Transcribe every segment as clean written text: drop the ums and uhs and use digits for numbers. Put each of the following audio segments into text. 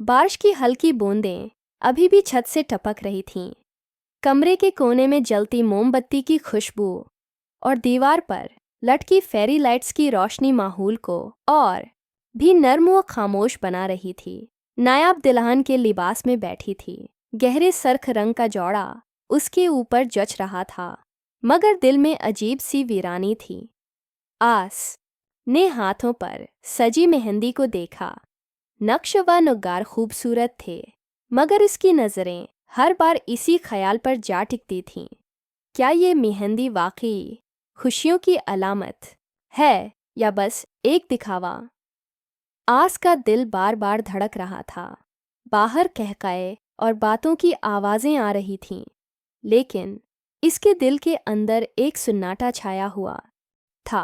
बारिश की हल्की बूंदें अभी भी छत से टपक रही थीं। कमरे के कोने में जलती मोमबत्ती की खुशबू और दीवार पर लटकी फेरी लाइट्स की रोशनी माहौल को और भी नर्म व खामोश बना रही थी। नायाब दुल्हन के लिबास में बैठी थी। गहरे सरख रंग का जौड़ा उसके ऊपर जच रहा था, मगर दिल में अजीब सी वीरानी थी। आस ने हाथों पर सजी मेहंदी को देखा। नक्श व नुगार खूबसूरत थे, मगर उसकी नज़रें हर बार इसी ख्याल पर जा टिकती थीं। क्या ये मेहंदी वाकई खुशियों की अलामत है या बस एक दिखावा? आस का दिल बार बार धड़क रहा था। बाहर कहकाए और बातों की आवाज़ें आ रही थीं, लेकिन इसके दिल के अंदर एक सुन्नाटा छाया हुआ था।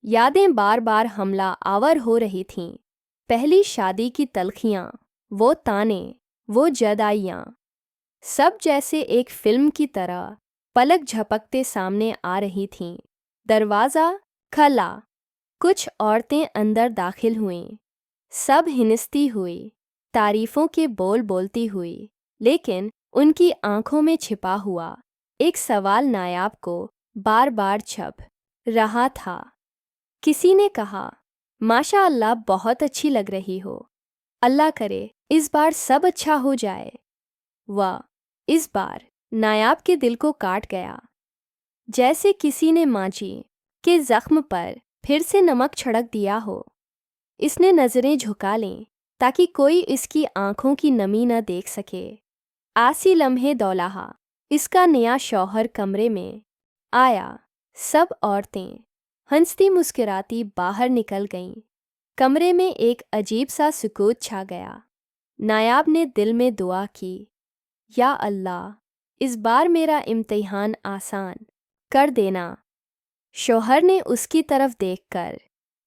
यादें बार बार हमला आवर हो रही थीं। पहली शादी की तलखियाँ, वो ताने, वो जदाइयाँ, सब जैसे एक फिल्म की तरह पलक झपकते सामने आ रही थीं। दरवाज़ा खला। कुछ औरतें अंदर दाखिल हुईं। सब हिनस्ती हुई, तारीफ़ों के बोल बोलती हुई, लेकिन उनकी आंखों में छिपा हुआ एक सवाल नायाब को बार बार छप रहा था। किसी ने कहा, माशा अल्लाह, बहुत अच्छी लग रही हो। अल्लाह करे इस बार सब अच्छा हो जाए। वाह! इस बार नायाब के दिल को काट गया, जैसे किसी ने मांझी के जख्म पर फिर से नमक छिड़क दिया हो। इसने नज़रें झुका लें ताकि कोई इसकी आंखों की नमी न देख सके। आसी लम्हे दौलाहा इसका नया शौहर कमरे में आया। सब औरतें हंसती मुस्कुराती बाहर निकल गईं। कमरे में एक अजीब सा सुकूत छा गया। नायाब ने दिल में दुआ की, या अल्लाह, इस बार मेरा इम्तिहान आसान कर देना। शौहर ने उसकी तरफ देखकर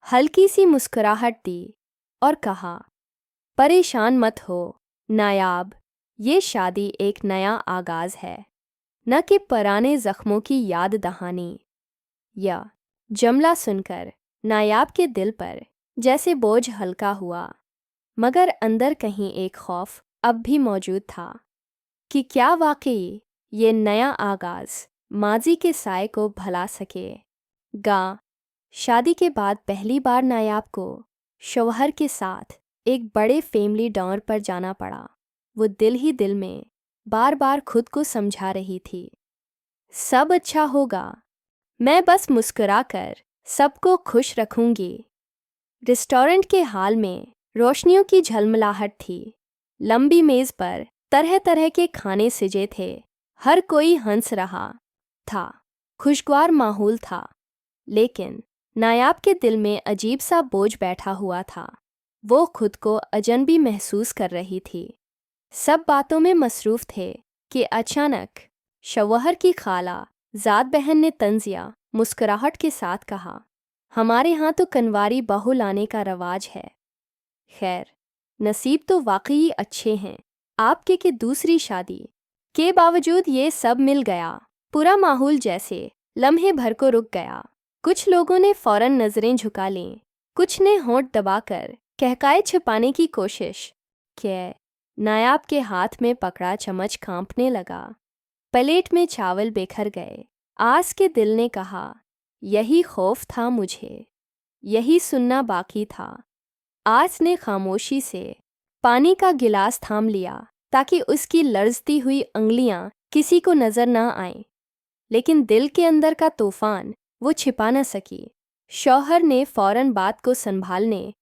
हल्की सी मुस्कुराहट दी और कहा, परेशान मत हो नायाब, ये शादी एक नया आगाज़ है, न कि पुराने ज़ख्मों की याद दहानी। या जुमला सुनकर नायाब के दिल पर जैसे बोझ हल्का हुआ, मगर अंदर कहीं एक खौफ अब भी मौजूद था कि क्या वाकई ये नया आगाज़ माजी के साए को भुला सके। शादी के बाद पहली बार नायाब को शौहर के साथ एक बड़े फैमिली डिनर पर जाना पड़ा। वो दिल ही दिल में बार बार खुद को समझा रही थी, सब अच्छा होगा, मैं बस मुस्कुराकर सबको खुश रखूंगी। रेस्टोरेंट के हाल में रोशनियों की झलमलाहट थी। लंबी मेज़ पर तरह तरह के खाने सजे थे। हर कोई हंस रहा था। खुशगवार माहौल था, लेकिन नायाब के दिल में अजीब सा बोझ बैठा हुआ था। वो खुद को अजनबी महसूस कर रही थी। सब बातों में मसरूफ़ थे कि अचानक शौहर की खाला ज़ात बहन ने तंजिया मुस्कुराहट के साथ कहा, हमारे यहाँ तो कनवारी बहू लाने का रवाज है। खैर, नसीब तो वाकई अच्छे हैं आपके कि दूसरी शादी के बावजूद ये सब मिल गया। पूरा माहौल जैसे लम्हे भर को रुक गया। कुछ लोगों ने फौरन नज़रें झुका लीं, कुछ ने होंठ दबाकर कहकाए छिपाने की कोशिश की। नायाब के हाथ में पकड़ा चम्मच कांपने लगा। प्लेट में चावल बिखर गए। आस के दिल ने कहा, यही खौफ था मुझे, यही सुनना बाकी था। आस ने खामोशी से पानी का गिलास थाम लिया ताकि उसकी लर्जती हुई उंगलियां किसी को नजर न आएं, लेकिन दिल के अंदर का तूफान वो छिपा न सकी। शौहर ने फौरन बात को संभालने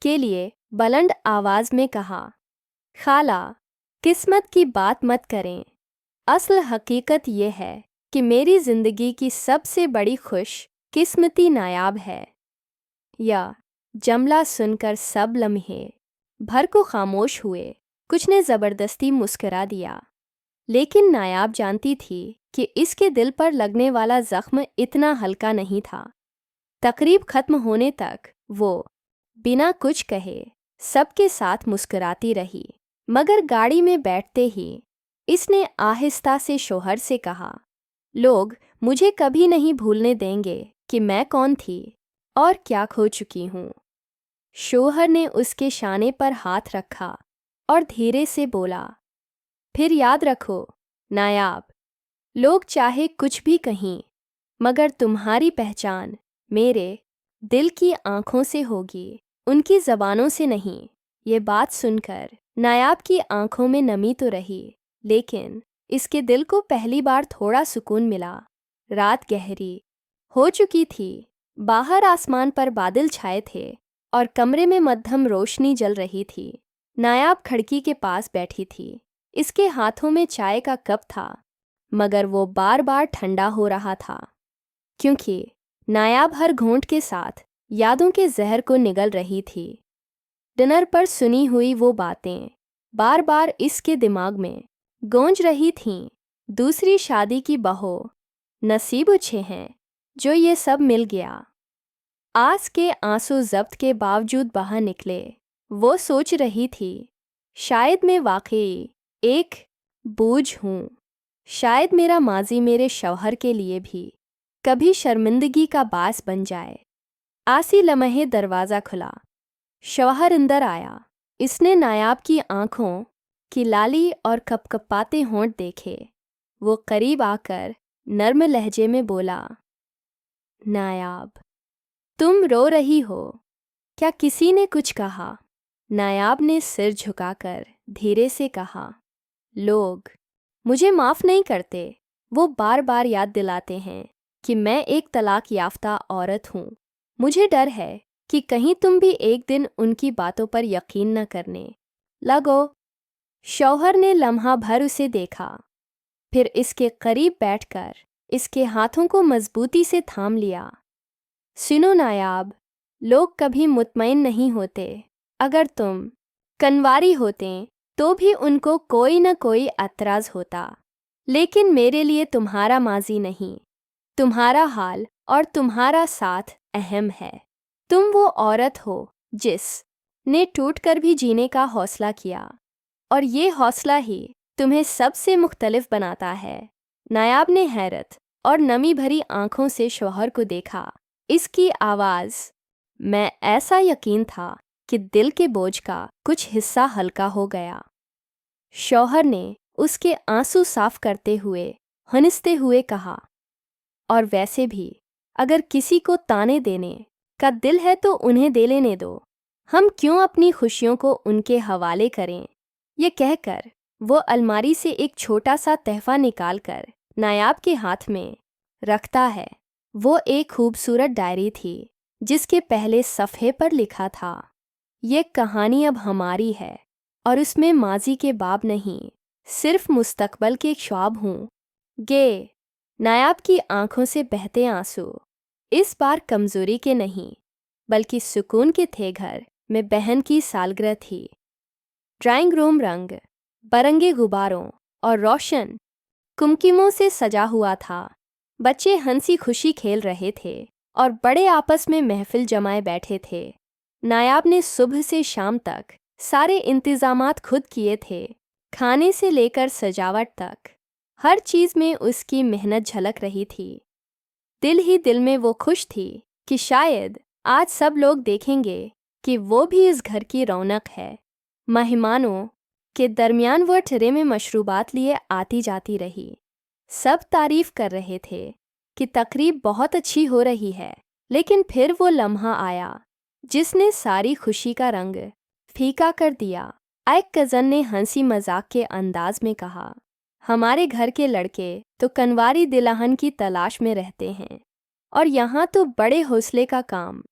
के लिए बुलंद आवाज़ में कहा, खाला, किस्मत की बात मत करें। असल हकीकत यह है कि मेरी ज़िंदगी की सबसे बड़ी खुश किस्मती नायाब है। या जुमला सुनकर सब लम्हे भर को खामोश हुए। कुछ ने ज़बरदस्ती मुस्करा दिया, लेकिन नायाब जानती थी कि इसके दिल पर लगने वाला ज़ख्म इतना हल्का नहीं था। तकरीब ख़त्म होने तक वो बिना कुछ कहे सबके साथ मुस्कुराती रही, मगर गाड़ी में बैठते ही इसने आहिस्ता से शौहर से कहा, लोग मुझे कभी नहीं भूलने देंगे कि मैं कौन थी और क्या खो चुकी हूँ। शौहर ने उसके शाने पर हाथ रखा और धीरे से बोला, फिर याद रखो नायाब, लोग चाहे कुछ भी कहें, मगर तुम्हारी पहचान मेरे दिल की आंखों से होगी, उनकी जबानों से नहीं। ये बात सुनकर नायाब की आंखों में नमी तो रही, लेकिन इसके दिल को पहली बार थोड़ा सुकून मिला। रात गहरी हो चुकी थी, बाहर आसमान पर बादल छाए थे और कमरे में मध्यम रोशनी जल रही थी। नायाब खिड़की के पास बैठी थी। इसके हाथों में चाय का कप था, मगर वो बार बार ठंडा हो रहा था, क्योंकि नायाब हर घूंट के साथ यादों के जहर को निगल रही थी। डिनर पर सुनी हुई वो बातें बार बार इसके दिमाग में गूंज रही थीं। दूसरी शादी की बहू, नसीब अच्छे हैं जो ये सब मिल गया। आस के आंसू जब्त के बावजूद बाहर निकले। वो सोच रही थी, शायद मैं वाकई एक बोझ हूँ। शायद मेरा माजी मेरे शौहर के लिए भी कभी शर्मिंदगी का बास बन जाए। आसी लम्हे दरवाज़ा खुला। शौहर अंदर आया। इसने नायाब की आंखों की लाली और कपकपाते होंठ देखे। वो करीब आकर नर्म लहजे में बोला, नायाब, तुम रो रही हो, क्या किसी ने कुछ कहा? नायाब ने सिर झुकाकर धीरे से कहा, लोग मुझे माफ़ नहीं करते। वो बार बार याद दिलाते हैं कि मैं एक तलाक याफ्ता औरत हूँ। मुझे डर है कि कहीं तुम भी एक दिन उनकी बातों पर यकीन न करने लगो। शौहर ने लम्हा भर उसे देखा, फिर इसके करीब बैठकर इसके हाथों को मजबूती से थाम लिया। सुनो नायाब, लोग कभी मुतमईन नहीं होते। अगर तुम कनवारी होते तो भी उनको कोई न कोई एतराज़ होता, लेकिन मेरे लिए तुम्हारा माजी नहीं, तुम्हारा हाल और तुम्हारा साथ अहम है। तुम वो औरत हो जिस ने टूटकर भी जीने का हौसला किया, और ये हौसला ही तुम्हें सबसे मुख्तलिफ बनाता है। नायाब ने हैरत और नमी भरी आंखों से शौहर को देखा। इसकी आवाज़ में ऐसा यकीन था कि दिल के बोझ का कुछ हिस्सा हल्का हो गया। शौहर ने उसके आंसू साफ करते हुए हंसते हुए कहा, और वैसे भी अगर किसी को ताने देने का दिल है तो उन्हें दे लेने दो। हम क्यों अपनी खुशियों को उनके हवाले करें? ये कहकर वो अलमारी से एक छोटा सा तहफा निकालकर नायाब के हाथ में रखता है। वो एक खूबसूरत डायरी थी जिसके पहले सफ़े पर लिखा था, ये कहानी अब हमारी है, और उसमें माजी के बाब नहीं, सिर्फ मुस्तकबल के ख्वाब हूँ। गे नायाब की आंखों से बहते आंसू इस बार कमज़ोरी के नहीं, बल्कि सुकून के थे। घर में बहन की सालगिरह थी। ड्राइंग रूम रंग बरंगे गुब्बारों और रोशन कुमकुमों से सजा हुआ था। बच्चे हंसी खुशी खेल रहे थे और बड़े आपस में महफिल जमाए बैठे थे। नायाब ने सुबह से शाम तक सारे इंतजामात खुद किए थे, खाने से लेकर सजावट तक। हर चीज़ में उसकी मेहनत झलक रही थी। दिल ही दिल में वो खुश थी कि शायद आज सब लोग देखेंगे कि वो भी इस घर की रौनक है। मेहमानों के दरमियान वो ट्रे में मशरूबात लिए आती जाती रही। सब तारीफ कर रहे थे कि तकरीब बहुत अच्छी हो रही है, लेकिन फिर वो लम्हा आया जिसने सारी खुशी का रंग फीका कर दिया। एक कज़न ने हंसी मजाक के अंदाज में कहा, हमारे घर के लड़के तो कनवारी दिलहन की तलाश में रहते हैं, और यहाँ तो बड़े हौसले का काम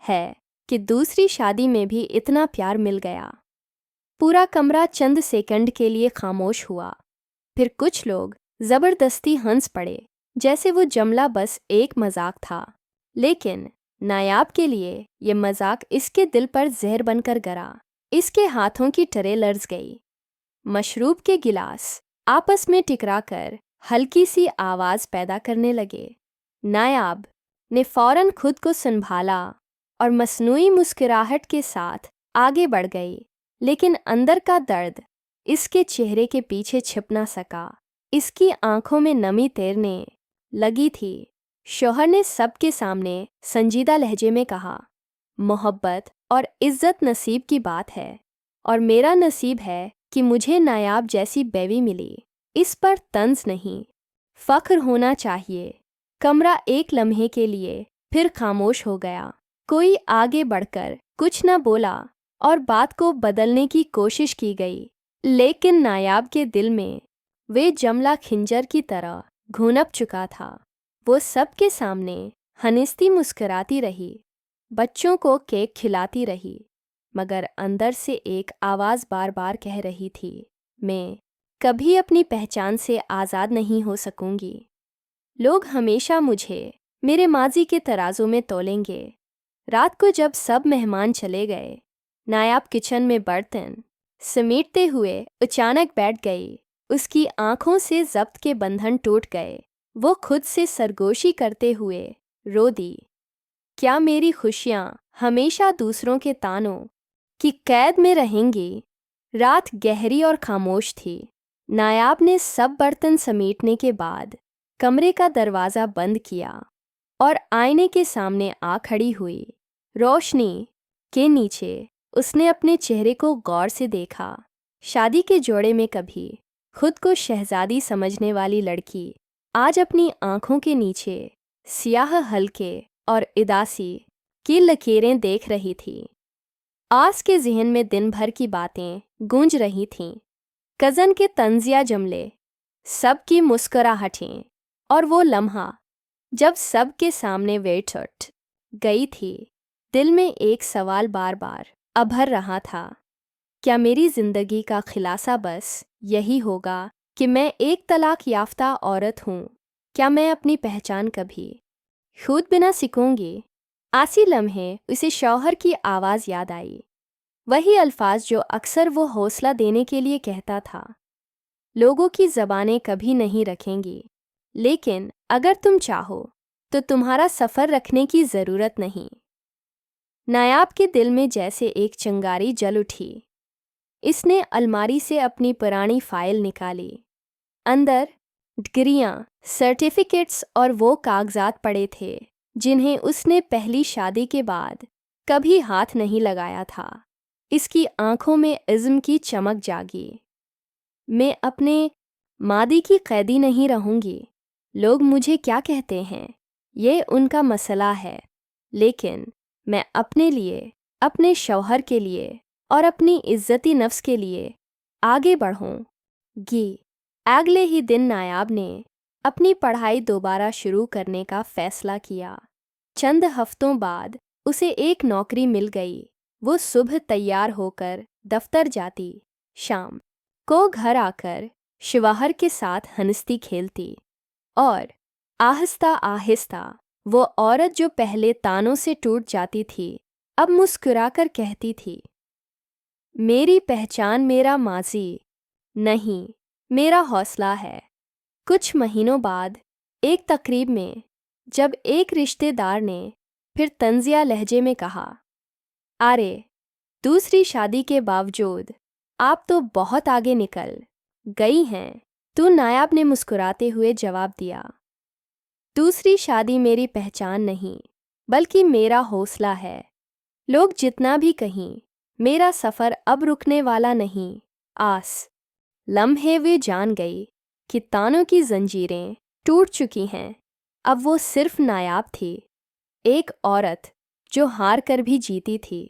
है कि दूसरी शादी में भी इतना प्यार मिल गया। पूरा कमरा चंद सेकंड के लिए खामोश हुआ। फिर कुछ लोग ज़बरदस्ती हंस पड़े, जैसे वो जुमला बस एक मजाक था। लेकिन नायाब के लिए ये मजाक इसके दिल पर जहर बनकर गिरा। इसके हाथों की ट्रे लर्ज गई। मशरूब के गिलास आपस में टकराकर हल्की सी आवाज़ पैदा करने लगे। नायाब ने फौरन खुद को संभाला और मसनूई मुस्कुराहट के साथ आगे बढ़ गई, लेकिन अंदर का दर्द इसके चेहरे के पीछे छिप ना सका। इसकी आंखों में नमी तैरने लगी थी। शौहर ने सबके सामने संजीदा लहजे में कहा, मोहब्बत और इज्जत नसीब की बात है, और मेरा नसीब है कि मुझे नायाब जैसी बेवी मिली। इस पर तंज नहीं, फख्र होना चाहिए। कमरा एक लम्हे के लिए फिर खामोश हो गया। कोई आगे बढ़कर कुछ न बोला और बात को बदलने की कोशिश की गई, लेकिन नायाब के दिल में वे जमला खिंजर की तरह घुनप चुका था। वो सबके सामने हंसती मुस्कुराती रही, बच्चों को केक खिलाती रही, मगर अंदर से एक आवाज़ बार बार कह रही थी, मैं कभी अपनी पहचान से आज़ाद नहीं हो सकूंगी। लोग हमेशा मुझे मेरे माजी के तराजू में तोलेंगे। रात को जब सब मेहमान चले गए, नायाब किचन में बर्तन समेटते हुए अचानक बैठ गई। उसकी आंखों से जब्त के बंधन टूट गए। वो खुद से सरगोशी करते हुए रो दी। क्या मेरी खुशियाँ हमेशा दूसरों के तानों की कैद में रहेंगी? रात गहरी और खामोश थी। नायाब ने सब बर्तन समेटने के बाद कमरे का दरवाज़ा बंद किया और आईने के सामने आ खड़ी हुई। रोशनी के नीचे उसने अपने चेहरे को गौर से देखा। शादी के जोड़े में कभी खुद को शहजादी समझने वाली लड़की आज अपनी आंखों के नीचे सियाह हल्के और उदासी की लकीरें देख रही थी। आस के जहन में दिन भर की बातें गूंज रही थीं। कज़न के तंजिया जमले, सबकी मुस्कुराहटें और वो लम्हा जब सबके सामने वे उठ गई थी। दिल में एक सवाल बार बार अभर रहा था, क्या मेरी ज़िंदगी का खिलासा बस यही होगा कि मैं एक तलाक याफ्ता औरत हूँ? क्या मैं अपनी पहचान कभी खुद बिना सीखूंगी? आसी लम्हे उसे शौहर की आवाज़ याद आई, वही अल्फाज जो अक्सर वो हौसला देने के लिए कहता था, लोगों की ज़बानें कभी नहीं रखेंगी, लेकिन अगर तुम चाहो तो तुम्हारा सफ़र रखने की ज़रूरत नहीं। नायाब के दिल में जैसे एक चिंगारी जल उठी। इसने अलमारी से अपनी पुरानी फाइल निकाली। अंदर डिग्रियाँ, सर्टिफिकेट्स और वो कागजात पड़े थे जिन्हें उसने पहली शादी के बाद कभी हाथ नहीं लगाया था। इसकी आंखों में इज़्म की चमक जागी। मैं अपने मादी की कैदी नहीं रहूंगी। लोग मुझे क्या कहते हैं, ये उनका मसला है, लेकिन मैं अपने लिए, अपने शौहर के लिए और अपनी इज्जती नफ्स के लिए आगे बढ़ूंगी। अगले ही दिन नायाब ने अपनी पढ़ाई दोबारा शुरू करने का फैसला किया। चंद हफ्तों बाद उसे एक नौकरी मिल गई। वो सुबह तैयार होकर दफ्तर जाती, शाम को घर आकर शौहर के साथ हंसती खेलती और आहिस्ता आहिस्ता वो औरत जो पहले तानों से टूट जाती थी अब मुस्कुराकर कहती थी, मेरी पहचान मेरा माजी नहीं, मेरा हौसला है। कुछ महीनों बाद एक तकरीब में जब एक रिश्तेदार ने फिर तंजिया लहजे में कहा, अरे दूसरी शादी के बावजूद आप तो बहुत आगे निकल गई हैं, तो नायाब ने मुस्कुराते हुए जवाब दिया, दूसरी शादी मेरी पहचान नहीं बल्कि मेरा हौसला है। लोग जितना भी कहीं, मेरा सफ़र अब रुकने वाला नहीं। आस लम्हे वे जान गई कि तानों की जंजीरें टूट चुकी हैं। अब वो सिर्फ नायाब थी, एक औरत जो हार कर भी जीती थी।